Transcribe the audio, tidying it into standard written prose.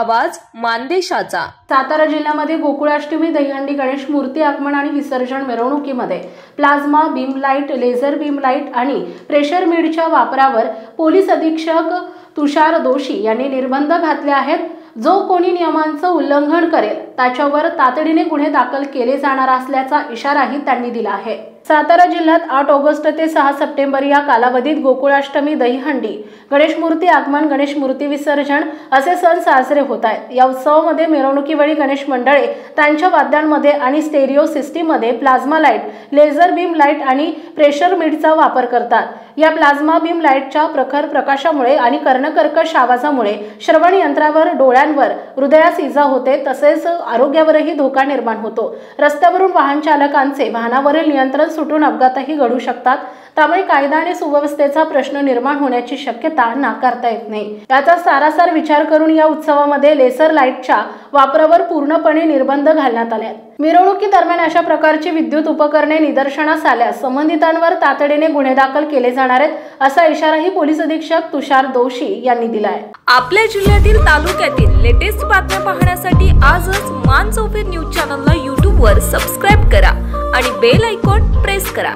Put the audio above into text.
आवाज मानदेशाचा। सातारा जिल्ह्यामध्ये गोकुळाष्टमी दहीहंडी गणेश मूर्ती आगमन आणि विसर्जन मिरवणुकीमध्ये plasma beam light, laser beam light आणि प्रेशर मीडच्या वापरावर पोलीस अधीक्षक तुषार दोशी यांनी निर्बंध घातले आहेत। जो कोणी नियमांचं उल्लंघन करेल त्याच्यावर तातडीने गुन्हे दाखल केले जाणार असल्याचा इशाराही त्यांनी दिला आहे। सातारा जिल्ह्यात 8 ऑगस्ट ते 6 सप्टेंबर या कालावधीत गोकुळाष्टमी दहीहंडी, गणेश मूर्ती आगमन, गणेश मूर्ती विसर्जन असे सण साजरे होत आहेत। या उत्सवामध्ये मिरवणुकीवेळी गणेश मंडळे त्यांच्या वाद्यांमध्ये आणि स्टेरिओ सिस्टीममध्ये plasma light, laser beam light आणि प्रेशर मीडचा वापर करतात। या प्लाझ्मा बीम लाईटच्या प्रखर प्रकाशामुळे आणि कर्णकर्कश आवाजामुळे श्रवण यंत्रावर, डोळ्यांवर, हृदयास इजा होते, तसेच आरोग्यावरही धोका निर्माण होतो। रस्त्यावरून वाहन चालकांचे वाहनावरील नियंत्रण सुटून अपघातही घडू शकतात। त्यामुळे कायदा आणि सुव्यवस्थेचा प्रश्न निर्माण होण्याची शक्यता नाकारता येत नाही। याचा सारासार विचार करून या उत्सवामध्ये लेसर लाईटच्या वापरावर पूर्णपणे निर्बंध घालण्यात आले आहेत। मिरवणुकी दरम्यान अशा प्रकारची विद्युत उपकरणे निदर्शनास आल्यास संबंधितांवर तातडीने गुन्हे दाखल केले जाणार आहेत, असा इशाराही पोलीस अधीक्षक तुषार दोशी यांनी दिला आहे। आपल्या जिल्ह्यातील तालुक्यातील लेटेस्ट बातम्या पाहण्यासाठी आजच मान चौफेर न्यूज चॅनलला YouTube वर सबस्क्राइब करा आणि बेल आयकॉन प्रेस करा।